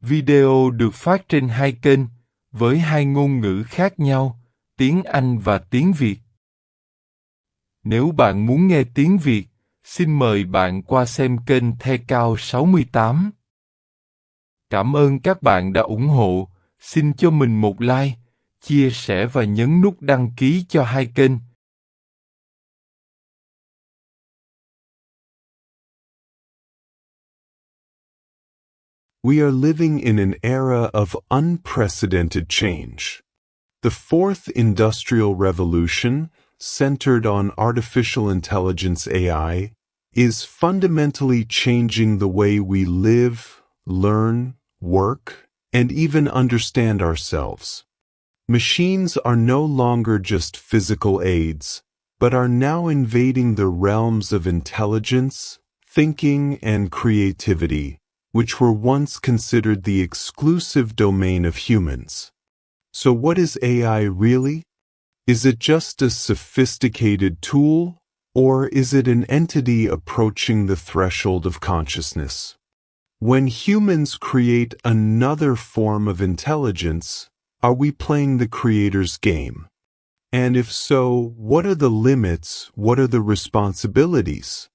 Video được phát trên 2 kênh, với 2 ngôn ngữ khác nhau, tiếng Anh và tiếng Việt. Nếu bạn muốn nghe tiếng Việt, xin mời bạn qua xem kênh The Cao 68. Cảm ơn các bạn đã ủng hộ, xin cho mình một like, chia sẻ và nhấn nút đăng ký cho 2 kênh. We are living in an era of unprecedented change. The fourth industrial revolution, centered on artificial intelligence AI, is fundamentally changing the way we live, learn, work, and even understand ourselves. Machines are no longer just physical aids, but are now invading the realms of intelligence, thinking, and creativity, which were once considered the exclusive domain of humans. So what is AI really? Is it just a sophisticated tool, or is it an entity approaching the threshold of consciousness? When humans create another form of intelligence, are we playing the creator's game? And if so, what are the limits, what are the responsibilities?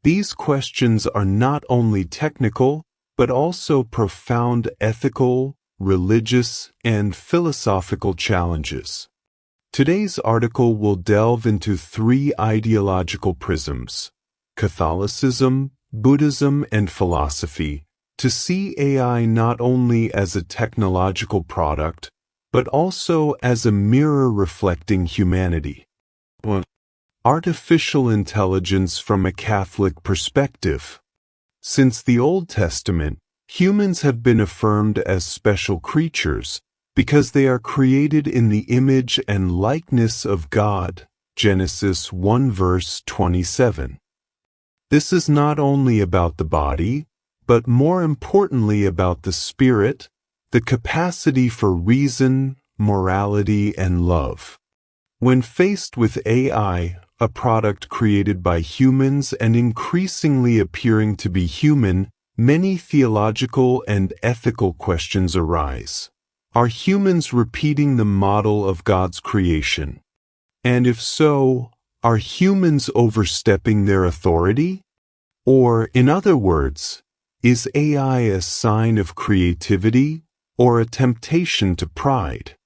These questions are not only technical, but also profound ethical, religious, and philosophical challenges. Today's article will delve into 3 ideological prisms, Catholicism, Buddhism, and philosophy, to see AI not only as a technological product, but also as a mirror reflecting humanity. Artificial intelligence from a Catholic perspective. Since the Old Testament, humans have been affirmed as special creatures because they are created in the image and likeness of God. Genesis 1 verse 27. This is not only about the body, but more importantly about the spirit, the capacity for reason, morality, and love. When faced with AI, a product created by humans and increasingly appearing to be human, many theological and ethical questions arise. Are humans repeating the model of God's creation? And if so, are humans overstepping their authority? Or, in other words, is AI a sign of creativity or a temptation to pride?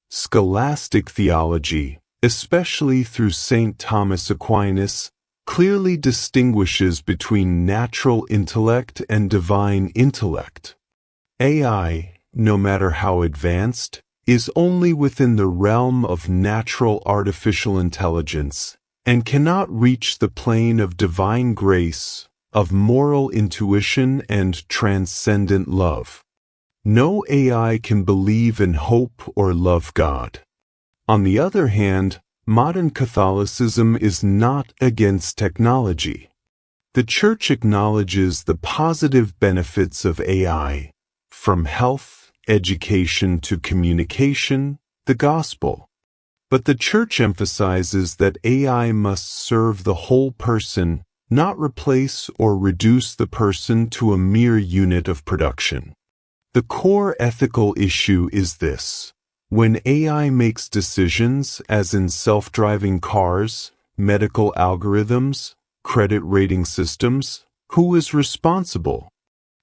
Scholastic theology, especially through St. Thomas Aquinas, clearly distinguishes between natural intellect and divine intellect. AI, no matter how advanced, is only within the realm of natural artificial intelligence and cannot reach the plane of divine grace, of moral intuition and transcendent love. No AI can believe in hope or love God. On the other hand, modern Catholicism is not against technology. The Church acknowledges the positive benefits of AI, from health, education to communication, the gospel. But the Church emphasizes that AI must serve the whole person, not replace or reduce the person to a mere unit of production. The core ethical issue is this. When AI makes decisions, as in self-driving cars, medical algorithms, credit rating systems, who is responsible?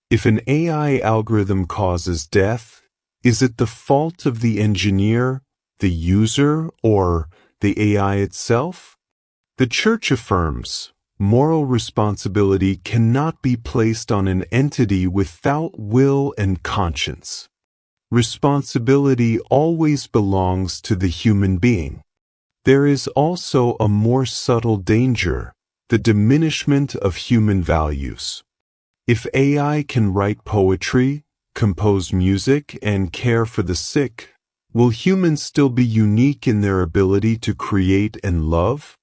If an AI algorithm causes death, is it the fault of the engineer, the user, or the AI itself? The Church affirms, moral responsibility cannot be placed on an entity without will and conscience. Responsibility always belongs to the human being. There is also a more subtle danger, the diminishment of human values. If AI can write poetry, compose music, and care for the sick, will humans still be unique in their ability to create and love?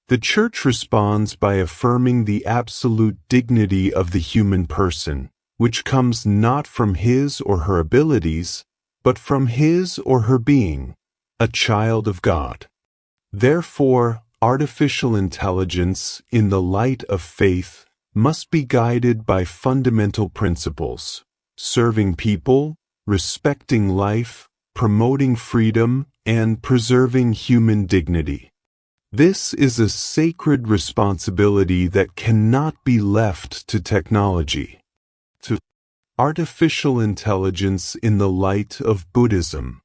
The Church responds by affirming the absolute dignity of the human person, which comes not from his or her abilities, but from his or her being, a child of God. Therefore, artificial intelligence, in the light of faith, must be guided by fundamental principles, serving people, respecting life, promoting freedom, and preserving human dignity. This is a sacred responsibility that cannot be left to technology. To artificial intelligence in the light of Buddhism.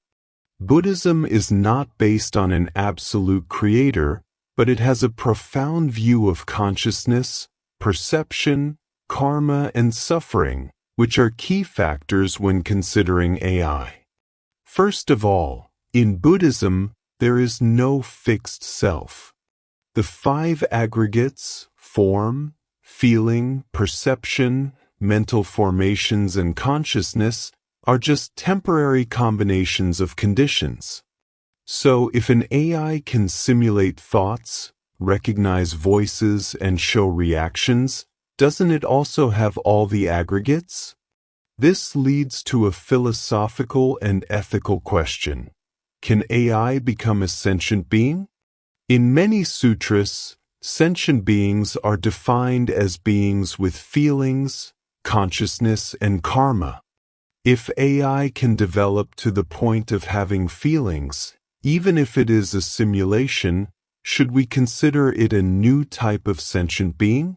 Buddhism is not based on an absolute creator, but it has a profound view of consciousness, perception, karma, and suffering, which are key factors when considering AI. First of all, in Buddhism, there is no fixed self. The five aggregates, form, feeling, perception, mental formations, and consciousness, are just temporary combinations of conditions. So if an AI can simulate thoughts, recognize voices, and show reactions, doesn't it also have all the aggregates? This leads to a philosophical and ethical question. Can AI become a sentient being? In many sutras, sentient beings are defined as beings with feelings, consciousness, and karma. If AI can develop to the point of having feelings, even if it is a simulation, should we consider it a new type of sentient being?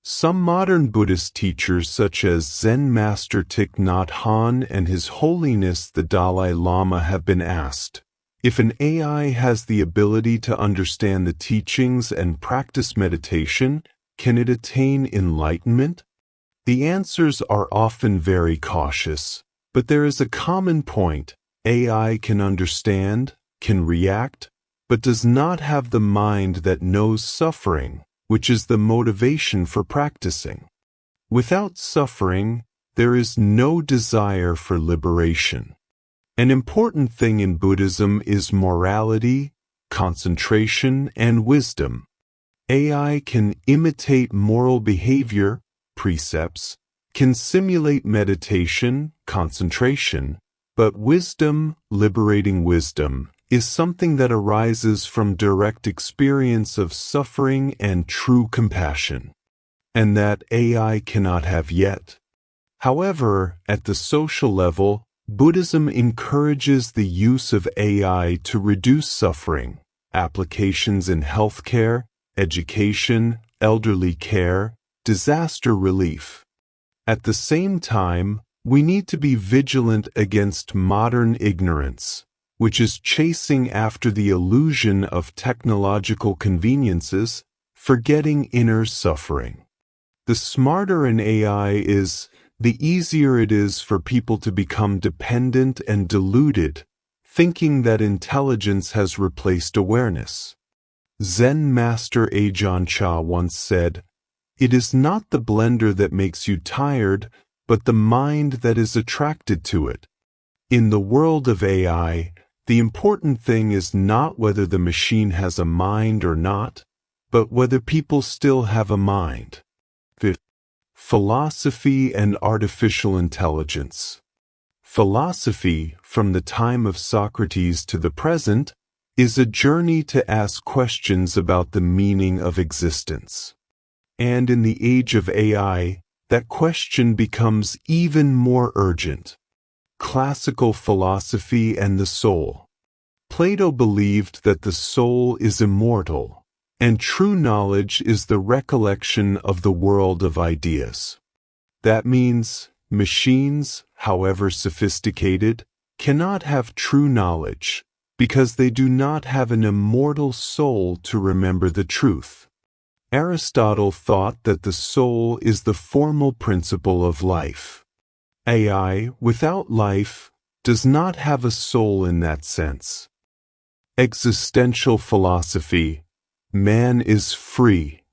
Some modern Buddhist teachers such as Zen Master Thich Nhat Hanh and His Holiness the Dalai Lama have been asked, if an AI has the ability to understand the teachings and practice meditation, can it attain enlightenment? The answers are often very cautious, but there is a common point. AI can understand, can react, but does not have the mind that knows suffering, which is the motivation for practicing. Without suffering, there is no desire for liberation. An important thing in Buddhism is morality, concentration, and wisdom. AI can imitate moral behavior, precepts, can simulate meditation, concentration, but wisdom, liberating wisdom, is something that arises from direct experience of suffering and true compassion, and that AI cannot have yet. However, at the social level, Buddhism encourages the use of AI to reduce suffering, applications in healthcare, education, elderly care, disaster relief. At the same time, we need to be vigilant against modern ignorance, which is chasing after the illusion of technological conveniences, forgetting inner suffering. The smarter an AI is, the easier it is for people to become dependent and deluded, thinking that intelligence has replaced awareness. Zen Master Ajahn Chah once said, "It is not the blender that makes you tired, but the mind that is attracted to it." In the world of AI, the important thing is not whether the machine has a mind or not, but whether people still have a mind. Philosophy and artificial intelligence. Philosophy, from the time of Socrates to the present, is a journey to ask questions about the meaning of existence. And in the age of AI, that question becomes even more urgent. Classical philosophy and the soul. Plato believed that the soul is immortal, and true knowledge is the recollection of the world of ideas. That means machines, however sophisticated, cannot have true knowledge, because they do not have an immortal soul to remember the truth. Aristotle thought that the soul is the formal principle of life. AI, without life, does not have a soul in that sense. Existential philosophy. Man is free.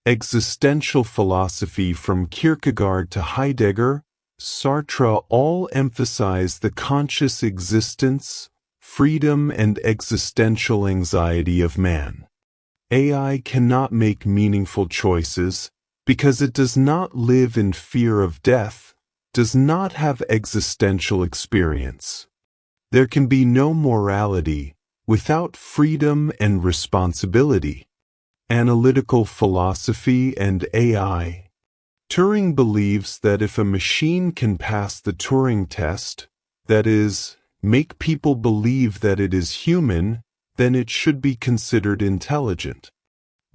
Existential philosophy from Kierkegaard to Heidegger, Sartre all emphasize the conscious existence, freedom, and existential anxiety of man. AI cannot make meaningful choices because it does not live in fear of death, does not have existential experience. There can be no morality without freedom and responsibility. Analytical philosophy and AI. Turing believes that if a machine can pass the Turing test, that is, make people believe that it is human, then it should be considered intelligent.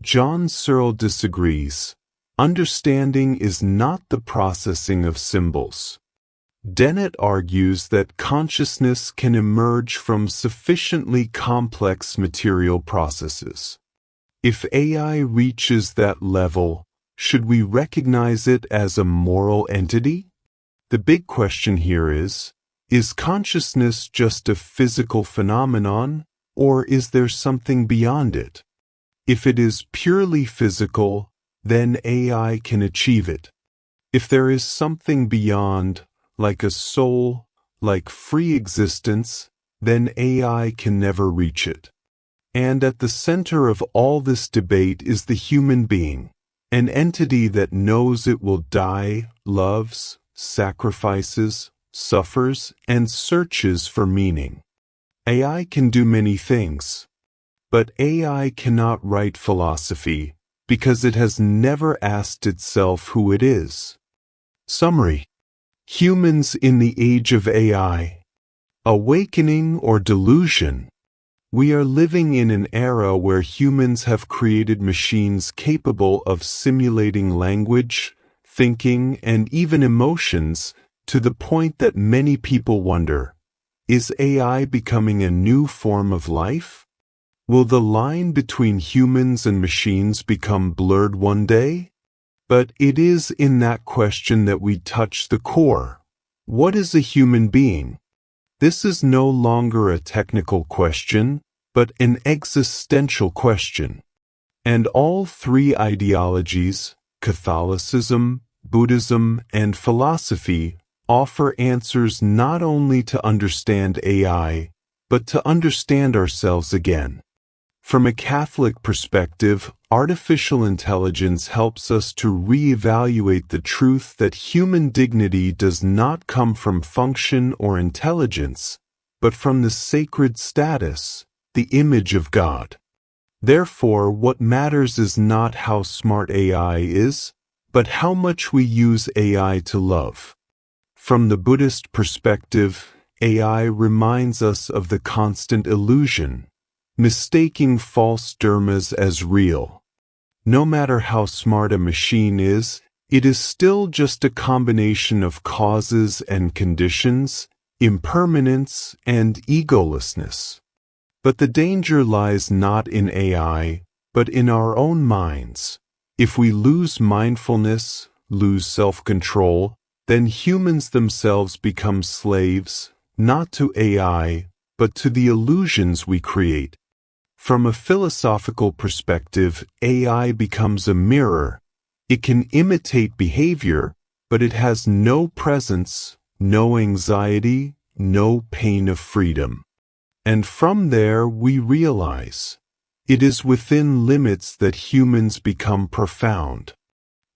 John Searle disagrees. Understanding is not the processing of symbols. Dennett argues that consciousness can emerge from sufficiently complex material processes. If AI reaches that level, should we recognize it as a moral entity? The big question here is consciousness just a physical phenomenon, or is there something beyond it? If it is purely physical, then AI can achieve it. If there is something beyond, like a soul, like free existence, then AI can never reach it. And at the center of all this debate is the human being, an entity that knows it will die, loves, sacrifices, suffers, and searches for meaning. AI can do many things, but AI cannot write philosophy because it has never asked itself who it is. Summary: humans in the age of AI. Awakening or delusion? We are living in an era where humans have created machines capable of simulating language, thinking, and even emotions, to the point that many people wonder, is AI becoming a new form of life? Will the line between humans and machines become blurred one day? But it is in that question that we touch the core. What is a human being? This is no longer a technical question, but an existential question. And all three ideologies, Catholicism, Buddhism, and philosophy, offer answers not only to understand AI, but to understand ourselves again. From a Catholic perspective, artificial intelligence helps us to reevaluate the truth that human dignity does not come from function or intelligence, but from the sacred status, the image of God. Therefore, what matters is not how smart AI is, but how much we use AI to love. From the Buddhist perspective, AI reminds us of the constant illusion, mistaking false dharmas as real. No matter how smart a machine is, it is still just a combination of causes and conditions, impermanence, and egolessness. But the danger lies not in AI, but in our own minds. If we lose mindfulness, lose self-control, then humans themselves become slaves, not to AI, but to the illusions we create. From a philosophical perspective, AI becomes a mirror. It can imitate behavior, but it has no presence, no anxiety, no pain of freedom. And from there we realize, it is within limits that humans become profound.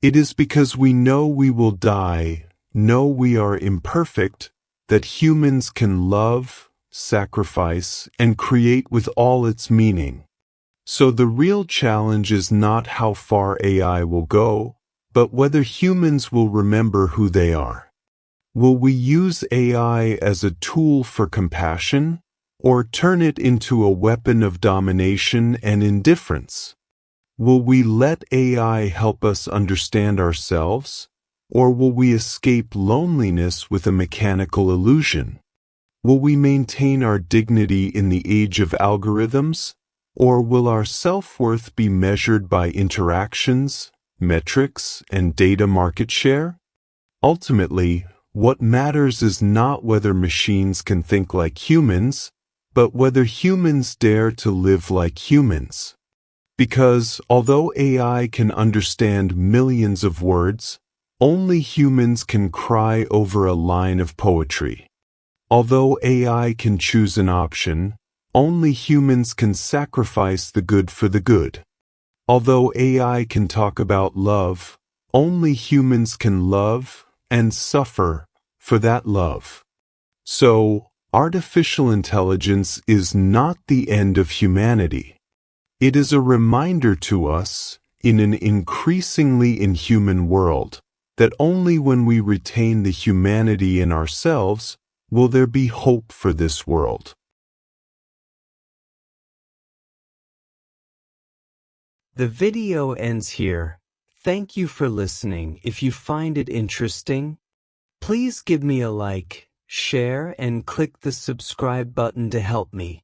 It is because we know we will die, know we are imperfect, that humans can love, sacrifice, and create with all its meaning. So the real challenge is not how far AI will go, but whether humans will remember who they are. Will we use AI as a tool for compassion, or turn it into a weapon of domination and indifference? Will we let AI help us understand ourselves, or will we escape loneliness with a mechanical illusion? Will we maintain our dignity in the age of algorithms, or will our self-worth be measured by interactions, metrics, and data market share? Ultimately, what matters is not whether machines can think like humans, but whether humans dare to live like humans. Because although AI can understand millions of words, only humans can cry over a line of poetry. Although AI can choose an option, only humans can sacrifice the good for the good. Although AI can talk about love, only humans can love and suffer for that love. So, artificial intelligence is not the end of humanity. It is a reminder to us, in an increasingly inhuman world, that only when we retain the humanity in ourselves will there be hope for this world. The video ends here. Thank you for listening. If you find it interesting, please give me a like, share, and click the subscribe button to help me.